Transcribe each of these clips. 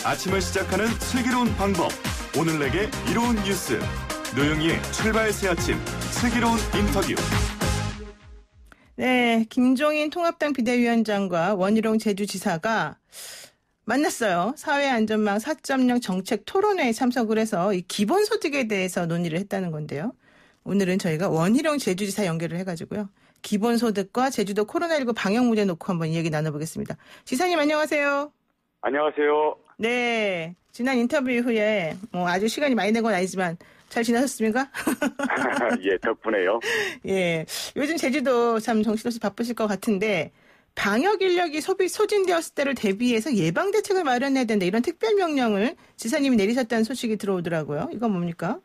아침을 시작하는 슬기로운 방법. 오늘 내게 이로운 뉴스. 노영희의 출발 새 아침 슬기로운 인터뷰. 네, 김종인 통합당 비대위원장과 원희룡 제주지사가 만났어요. 사회안전망 4.0 정책 토론회에 참석을 해서 이 기본소득에 대해서 논의를 했다는 건데요. 오늘은 저희가 원희룡 제주지사 연결을 해가지고요. 기본소득과 제주도 코로나19 방역 문제 놓고 한번 이야기 나눠보겠습니다. 지사님 안녕하세요. 안녕하세요. 네, 지난 인터뷰 이후에 아주 시간이 많이 된 건 아니지만 잘 지나셨습니까? 예, 덕분에요. 예, 요즘 제주도 참 정신없이 바쁘실 것 같은데 방역 인력이 소진되었을 때를 대비해서 예방 대책을 마련해야 된다 이런 특별 명령을 지사님이 내리셨다는 소식이 들어오더라고요. 이건 뭡니까?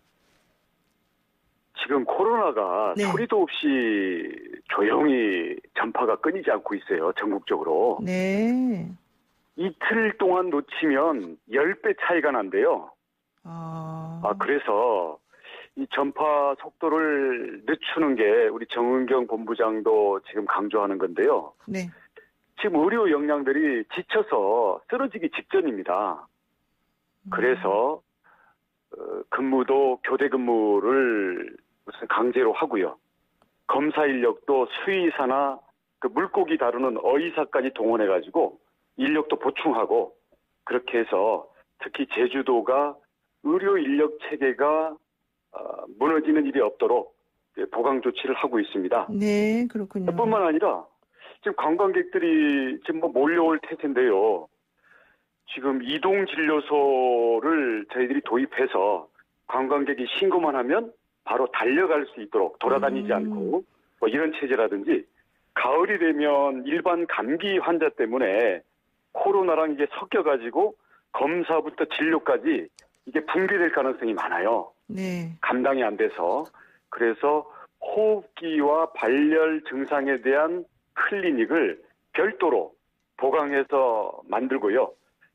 지금 코로나가 네. 소리도 없이 조용히 전파가 끊이지 않고 있어요. 전국적으로. 네. 이틀 동안 놓치면 10배 차이가 난대요. 그래서 이 전파 속도를 늦추는 게 우리 정은경 본부장도 지금 강조하는 건데요. 네. 지금 의료 역량들이 지쳐서 쓰러지기 직전입니다. 그래서 근무도 교대 근무를 무슨 강제로 하고요. 검사 인력도 수의사나 그 물고기 다루는 어의사까지 동원해가지고 인력도 보충하고 그렇게 해서 특히 제주도가 의료 인력 체계가 무너지는 일이 없도록 보강 조치를 하고 있습니다. 네, 그렇군요. 뿐만 아니라 지금 관광객들이 지금 몰려올 태세인데요. 지금 이동 진료소를 저희들이 도입해서 관광객이 신고만 하면 바로 달려갈 수 있도록 돌아다니지 않고 이런 체제라든지 가을이 되면 일반 감기 환자 때문에 코로나랑 이게 섞여가지고 검사부터 진료까지 이게 붕괴될 가능성이 많아요. 네. 감당이 안 돼서. 그래서 호흡기와 발열 증상에 대한 클리닉을 별도로 보강해서 만들고요.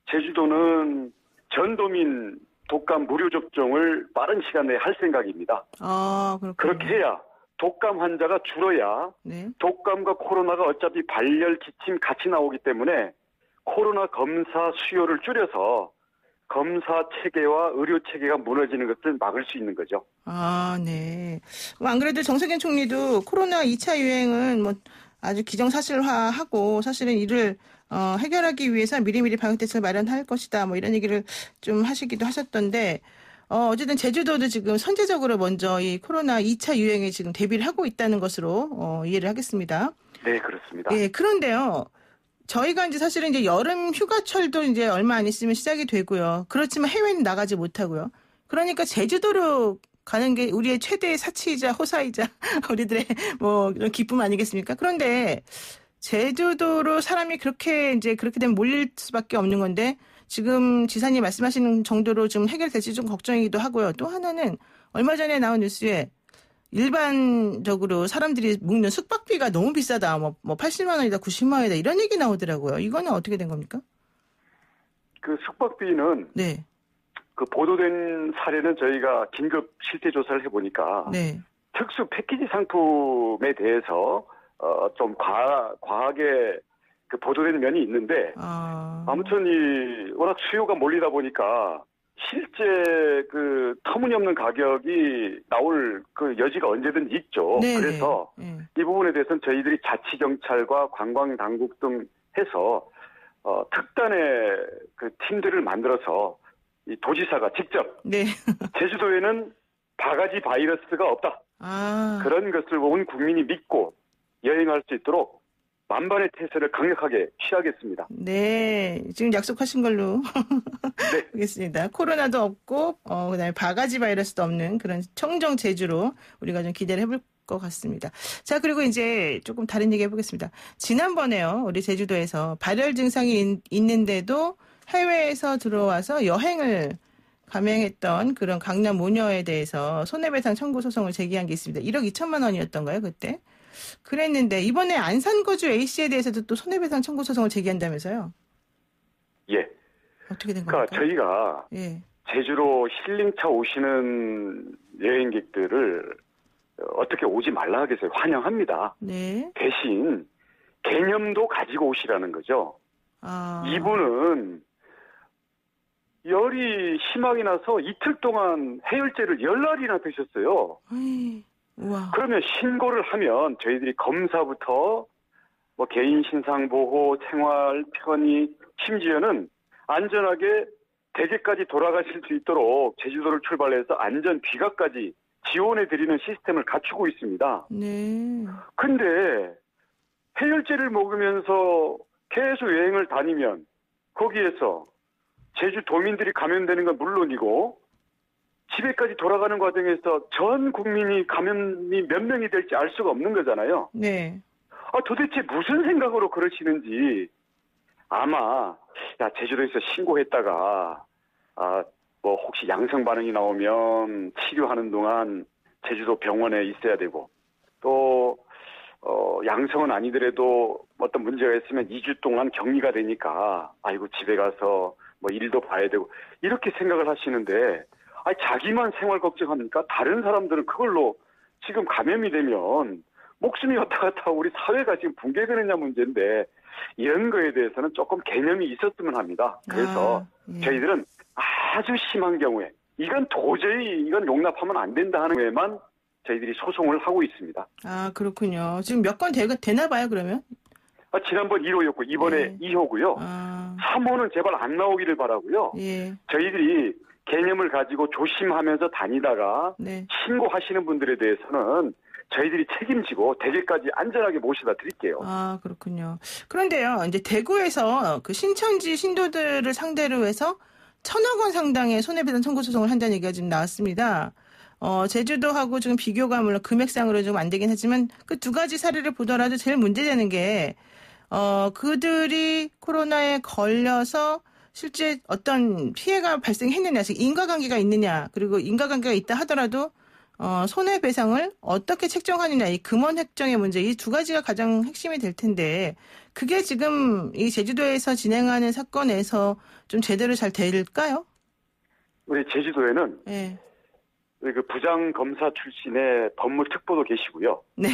제주도는 전도민 독감 무료 접종을 빠른 시간 내에 할 생각입니다. 그렇군요. 그렇게 해야 독감 환자가 줄어야 네. 독감과 코로나가 어차피 발열, 기침 같이 나오기 때문에 코로나 검사 수요를 줄여서 검사 체계와 의료 체계가 무너지는 것을 막을 수 있는 거죠. 네. 안 그래도 정세균 총리도 코로나 2차 유행은 아주 기정사실화하고 사실은 이를 해결하기 위해서 미리미리 방역 대책을 마련할 것이다. 이런 얘기를 좀 하시기도 하셨던데 어쨌든 제주도도 지금 선제적으로 먼저 이 코로나 2차 유행에 지금 대비를 하고 있다는 것으로 이해를 하겠습니다. 네, 그렇습니다. 예, 그런데요. 저희가 이제 사실은 이제 여름 휴가철도 이제 얼마 안 있으면 시작이 되고요. 그렇지만 해외는 나가지 못하고요. 그러니까 제주도로 가는 게 우리의 최대의 사치이자 호사이자 우리들의 이런 기쁨 아니겠습니까? 그런데 제주도로 사람이 그렇게 되면 몰릴 수밖에 없는 건데 지금 지사님 말씀하시는 정도로 좀 해결될지 좀 걱정이기도 하고요. 또 하나는 얼마 전에 나온 뉴스에 일반적으로 사람들이 묵는 숙박비가 너무 비싸다. 80만 원이다, 90만 원이다 이런 얘기 나오더라고요. 이거는 어떻게 된 겁니까? 그 숙박비는 네. 그 보도된 사례는 저희가 긴급 실태 조사를 해보니까 네. 특수 패키지 상품에 대해서 좀 과하게 그 보도된 면이 있는데 아무튼 워낙 수요가 몰리다 보니까 실제 그 터무니없는 가격이 나올 그 여지가 언제든 있죠. 네네. 그래서 이 부분에 대해서는 저희들이 자치경찰과 관광당국 등 해서 특단의 그 팀들을 만들어서 이 도지사가 직접 네. 제주도에는 바가지 바이러스가 없다. 그런 것을 온 국민이 믿고 여행할 수 있도록 만반의 태세를 강력하게 취하겠습니다. 네, 지금 약속하신 걸로 네. 하겠습니다. 코로나도 없고 그다음에 바가지 바이러스도 없는 그런 청정 제주로 우리가 좀 기대를 해볼 것 같습니다. 자, 그리고 이제 조금 다른 얘기 해보겠습니다. 지난번에요, 우리 제주도에서 발열 증상이 있는데도 해외에서 들어와서 여행을 감행했던 그런 강남 모녀에 대해서 손해배상 청구 소송을 제기한 게 있습니다. 1억 2천만 원이었던가요, 그때? 그랬는데 이번에 안산거주 A씨에 대해서도 또 손해배상 청구 소송을 제기한다면서요? 예. 어떻게 된 겁니까? 그러니까 저희가 제주로 힐링차 오시는 여행객들을 어떻게 오지 말라 하겠어요. 환영합니다. 네. 대신 개념도 가지고 오시라는 거죠. 이분은 열이 심하게 나서 이틀 동안 해열제를 10알이나 드셨어요. 우와. 그러면 신고를 하면 저희들이 검사부터 뭐 개인 신상 보호, 생활 편의, 심지어는 안전하게 대게까지 돌아가실 수 있도록 제주도를 출발해서 안전 귀가까지 지원해 드리는 시스템을 갖추고 있습니다. 네. 근데 해열제를 먹으면서 계속 여행을 다니면 거기에서 제주 도민들이 감염되는 건 물론이고 집에까지 돌아가는 과정에서 전 국민이 감염이 몇 명이 될지 알 수가 없는 거잖아요. 네. 도대체 무슨 생각으로 그러시는지 아마 제주도에서 신고했다가 뭐 혹시 양성 반응이 나오면 치료하는 동안 제주도 병원에 있어야 되고 또 양성은 아니더라도 어떤 문제가 있으면 2주 동안 격리가 되니까 아이고 집에 가서 뭐 일도 봐야 되고 이렇게 생각을 하시는데 자기만 생활 걱정합니까? 다른 사람들은 그걸로 지금 감염이 되면 목숨이 왔다 갔다 하고 우리 사회가 지금 붕괴되느냐 문제인데 이런 거에 대해서는 조금 개념이 있었으면 합니다. 그래서 예. 저희들은 아주 심한 경우에 이건 도저히 용납하면 안 된다 하는 경우에만 저희들이 소송을 하고 있습니다. 그렇군요. 지금 몇 건 되나 봐요, 그러면? 지난번 1호였고 이번에 2호고요. 3호는 제발 안 나오기를 바라고요. 예. 저희들이 개념을 가지고 조심하면서 다니다가 네. 신고하시는 분들에 대해서는 저희들이 책임지고 대게까지 안전하게 모셔다 드릴게요. 그렇군요. 그런데요, 이제 대구에서 그 신천지 신도들을 상대로 해서 1,000억 원 상당의 손해배상 청구 소송을 한다는 얘기가 지금 나왔습니다. 제주도하고 지금 비교가 물론 금액상으로 좀 안 되긴 하지만 그 두 가지 사례를 보더라도 제일 문제되는 게 그들이 코로나에 걸려서 실제 어떤 피해가 발생했느냐, 인과관계가 있느냐, 그리고 인과관계가 있다 하더라도 손해배상을 어떻게 책정하느냐, 이 금원 획정의 문제, 이 두 가지가 가장 핵심이 될 텐데 그게 지금 이 제주도에서 진행하는 사건에서 좀 제대로 잘 될까요? 우리 제주도에는 네. 그 부장검사 출신의 법무특보도 계시고요. 네.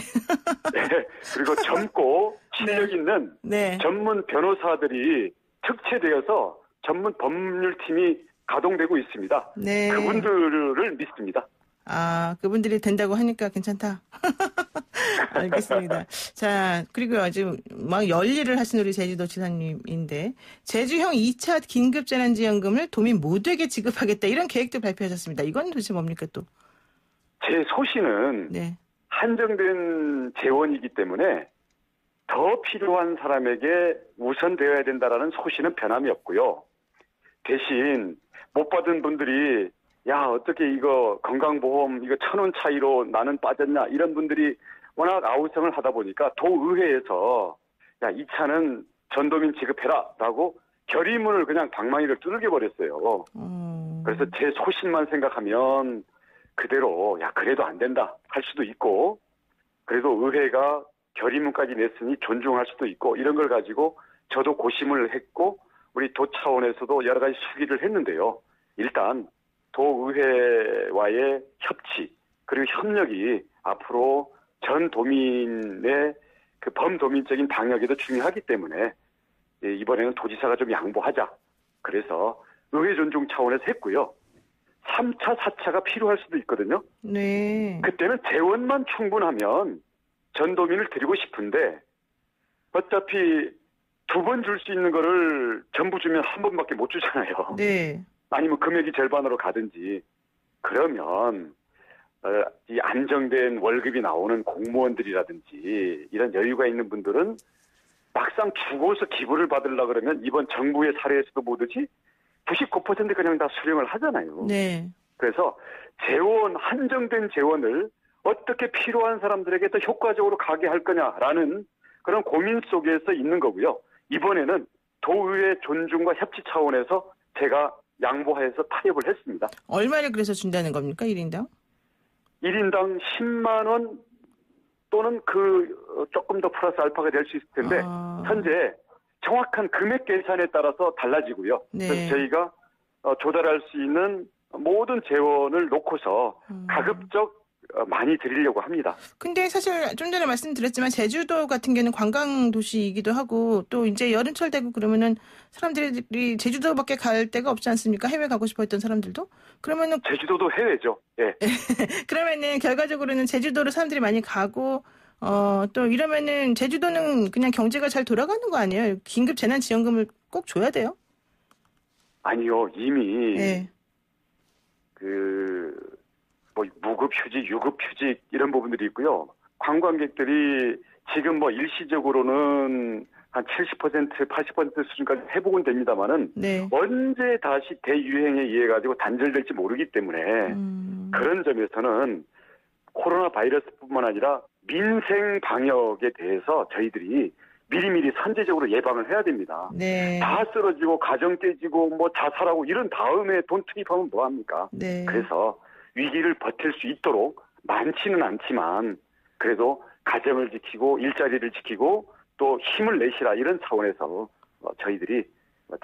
네. 그리고 젊고 실력 네. 있는 네. 전문 변호사들이 특채되어서 전문 법률팀이 가동되고 있습니다. 네. 그분들을 믿습니다. 그분들이 된다고 하니까 괜찮다. 알겠습니다. 자, 그리고 지금 막 열일을 하신 우리 제주도 지사님인데 제주형 2차 긴급재난지원금을 도민 모두에게 지급하겠다 이런 계획도 발표하셨습니다. 이건 도대체 뭡니까 또? 제 소신은 네. 한정된 재원이기 때문에 더 필요한 사람에게 우선되어야 된다라는 소신은 변함이 없고요. 대신 못 받은 분들이 어떻게 이거 건강보험 이거 1,000원 차이로 나는 빠졌냐 이런 분들이 워낙 아우성을 하다 보니까 도의회에서 이 차는 전도민 지급해라라고 결의문을 그냥 방망이를 두들겨 버렸어요. 그래서 제 소신만 생각하면 그대로 그래도 안 된다 할 수도 있고 그래도 의회가 결의문까지 냈으니 존중할 수도 있고 이런 걸 가지고 저도 고심을 했고 우리 도 차원에서도 여러 가지 수기를 했는데요. 일단 도의회와의 협치 그리고 협력이 앞으로 전 도민의 그 범도민적인 방역에도 중요하기 때문에 이번에는 도지사가 좀 양보하자. 그래서 의회 존중 차원에서 했고요. 3차, 4차가 필요할 수도 있거든요. 네. 그때는 재원만 충분하면 전 도민을 드리고 싶은데 어차피 2번 줄 수 있는 거를 전부 주면 1번밖에 못 주잖아요. 네. 아니면 금액이 절반으로 가든지 그러면 이 안정된 월급이 나오는 공무원들이라든지 이런 여유가 있는 분들은 막상 죽어서 기부를 받으려고 그러면 이번 정부의 사례에서도 보듯이 99% 그냥 다 수령을 하잖아요. 네. 그래서 재원, 한정된 재원을 어떻게 필요한 사람들에게 더 효과적으로 가게 할 거냐라는 그런 고민 속에서 있는 거고요. 이번에는 도의회 존중과 협치 차원에서 제가 양보해서 타협을 했습니다. 얼마를 그래서 준다는 겁니까? 1인당? 1인당 10만 원 또는 조금 더 플러스 알파가 될 수 있을 텐데 현재 정확한 금액 계산에 따라서 달라지고요. 네. 그래서 저희가 조달할 수 있는 모든 재원을 놓고서 가급적 많이 드리려고 합니다. 근데 사실 좀 전에 말씀드렸지만 제주도 같은 경우는 관광 도시이기도 하고 또 이제 여름철 되고 그러면은 사람들이 제주도밖에 갈 데가 없지 않습니까? 해외 가고 싶어 했던 사람들도. 그러면은 제주도도 해외죠. 예. 그러면은 결과적으로는 제주도로 사람들이 많이 가고 또 이러면은 제주도는 그냥 경제가 잘 돌아가는 거 아니에요? 긴급 재난지원금을 꼭 줘야 돼요? 아니요. 이미 네. 뭐 무급휴직, 유급휴직 이런 부분들이 있고요. 관광객들이 지금 뭐 일시적으로는 한 70%, 80% 수준까지 회복은 됩니다만은 네. 언제 다시 대유행에 의해 가지고 단절될지 모르기 때문에 그런 점에서는 코로나 바이러스뿐만 아니라 민생 방역에 대해서 저희들이 미리미리 선제적으로 예방을 해야 됩니다. 네. 다 쓰러지고 가정 깨지고 뭐 자살하고 이런 다음에 돈 투입하면 뭐합니까? 네. 그래서 위기를 버틸 수 있도록 많지는 않지만 그래도 가정을 지키고 일자리를 지키고 또 힘을 내시라 이런 차원에서 저희들이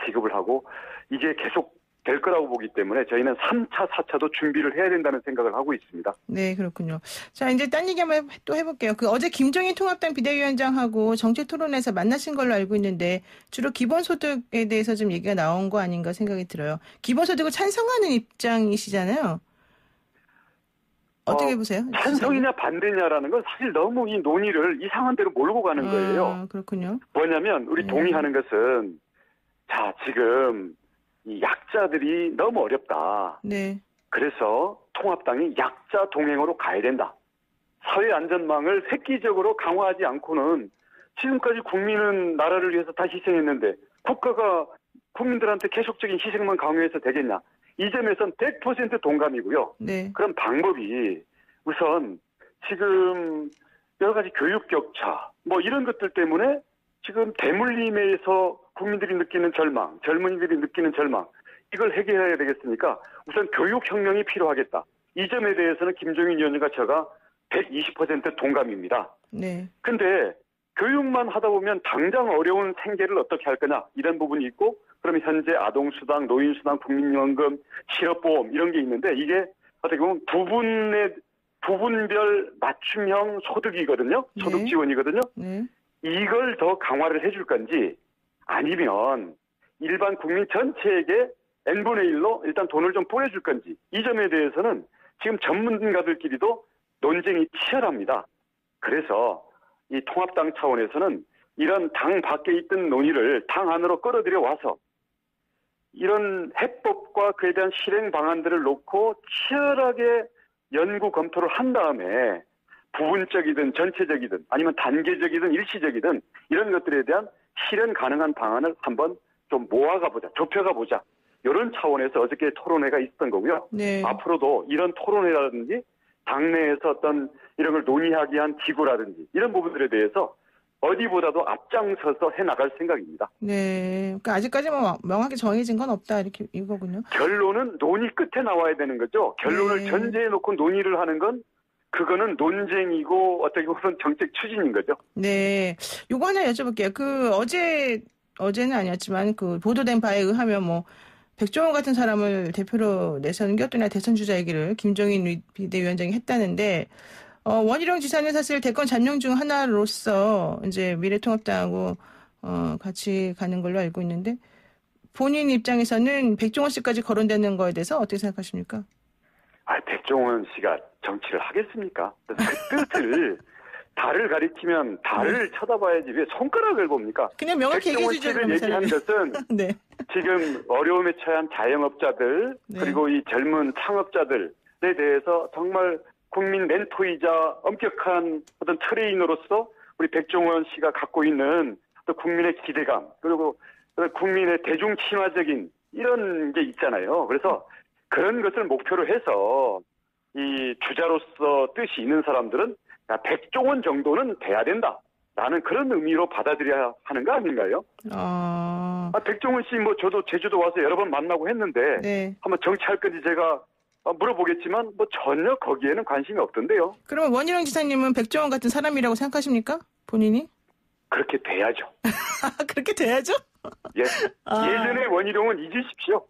지급을 하고 이게 계속 될 거라고 보기 때문에 저희는 3차, 4차도 준비를 해야 된다는 생각을 하고 있습니다. 네, 그렇군요. 자, 이제 딴 얘기 한번 또 해볼게요. 어제 김종인 통합당 비대위원장하고 정책토론에서 만나신 걸로 알고 있는데 주로 기본소득에 대해서 좀 얘기가 나온 거 아닌가 생각이 들어요. 기본소득을 찬성하는 입장이시잖아요. 어떻게 보세요? 찬성이냐 반대냐라는 건 사실 너무 이 논의를 이상한 데로 몰고 가는 거예요. 그렇군요. 뭐냐면 우리 동의하는 것은 자 지금 이 약자들이 너무 어렵다. 네. 그래서 통합당이 약자 동행으로 가야 된다. 사회 안전망을 획기적으로 강화하지 않고는 지금까지 국민은 나라를 위해서 다 희생했는데 국가가 국민들한테 계속적인 희생만 강요해서 되겠냐. 이 점에선 100% 동감이고요. 네. 그런 방법이 우선 지금 여러 가지 교육 격차 뭐 이런 것들 때문에 지금 대물림에서 국민들이 느끼는 절망, 젊은이들이 느끼는 절망 이걸 해결해야 되겠으니까 우선 교육혁명이 필요하겠다. 이 점에 대해서는 김종인 위원장과 제가 120% 동감입니다. 네. 근데 교육만 하다 보면 당장 어려운 생계를 어떻게 할 거냐 이런 부분이 있고 그러면 현재 아동수당, 노인수당, 국민연금, 실업보험 이런 게 있는데 이게 어떻게 보면 부분별 맞춤형 소득이거든요. 소득 네. 지원이거든요. 네. 이걸 더 강화를 해줄 건지 아니면 일반 국민 전체에게 n분의 1로 일단 돈을 좀 보내줄 건지 이 점에 대해서는 지금 전문가들끼리도 논쟁이 치열합니다. 그래서 이 통합당 차원에서는 이런 당 밖에 있던 논의를 당 안으로 끌어들여 와서 이런 해법과 그에 대한 실행 방안들을 놓고 치열하게 연구 검토를 한 다음에 부분적이든 전체적이든 아니면 단계적이든 일시적이든 이런 것들에 대한 실현 가능한 방안을 한번 좀 모아가보자, 좁혀가보자. 이런 차원에서 어저께 토론회가 있었던 거고요. 네. 앞으로도 이런 토론회라든지 당내에서 어떤 이런 걸 논의하기 위한 기구라든지 이런 부분들에 대해서 어디보다도 앞장서서 해나갈 생각입니다. 네. 그러니까 아직까지 뭐 명확히 정해진 건 없다 이렇게 이거군요. 결론은 논의 끝에 나와야 되는 거죠. 결론을 네. 전제해 놓고 논의를 하는 건 그거는 논쟁이고 어떻게 보면 정책 추진인 거죠. 네. 요거 하나 여쭤볼게요. 어제는 아니었지만 보도된 바에 의하면 뭐 백종원 같은 사람을 대표로 내세우는 게 어떠냐 대선 주자 얘기를 김종인 비대위원장이 했다는데 원희룡 지사는 사실 대권 잠룡 중 하나로서 이제 미래통합당하고 같이 가는 걸로 알고 있는데 본인 입장에서는 백종원 씨까지 거론되는 거에 대해서 어떻게 생각하십니까? 백종원 씨가 정치를 하겠습니까? 그래서 그 뜻을 달을 가리키면 달을 쳐다봐야지 왜 손가락을 봅니까? 그냥 명확히 얘기해 백종원 주죠. 씨를 얘기한 것은 네. 지금 어려움에 처한 자영업자들 네. 그리고 이 젊은 창업자들에 대해서 정말 국민 멘토이자 엄격한 어떤 트레이너로서 우리 백종원 씨가 갖고 있는 또 국민의 기대감 그리고 국민의 대중 친화적인 이런 게 있잖아요. 그래서 그런 것을 목표로 해서 이 주자로서 뜻이 있는 사람들은 백종원 정도는 돼야 된다라는 그런 의미로 받아들여야 하는 거 아닌가요? 백종원 씨 뭐 저도 제주도 와서 여러 번 만나고 했는데 네. 한번 정치할 건지 제가 물어보겠지만 뭐 전혀 거기에는 관심이 없던데요. 그러면 원희룡 지사님은 백종원 같은 사람이라고 생각하십니까? 본인이? 그렇게 돼야죠. 그렇게 돼야죠? 예. 예전에 원희룡은 잊으십시오.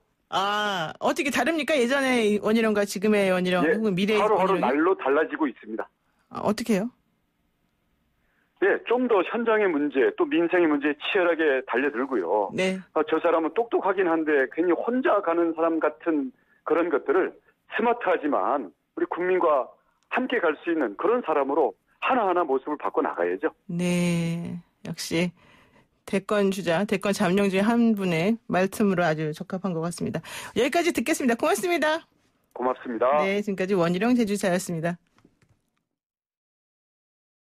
어떻게 다릅니까? 예전의 원희룡과 지금의 원희룡, 예, 혹은 미래의 하루하루 원희룡이? 날로 달라지고 있습니다. 어떻게 해요? 예, 좀 더 현장의 문제, 또 민생의 문제에 치열하게 달려들고요. 네. 저 사람은 똑똑하긴 한데 괜히 혼자 가는 사람 같은 그런 것들을 스마트하지만 우리 국민과 함께 갈 수 있는 그런 사람으로 하나하나 모습을 바꿔 나가야죠. 네. 역시 대권 주자, 대권 잠룡 중에 한 분의 말씀으로 아주 적합한 것 같습니다. 여기까지 듣겠습니다. 고맙습니다. 고맙습니다. 네, 지금까지 원희룡 제주지사였습니다.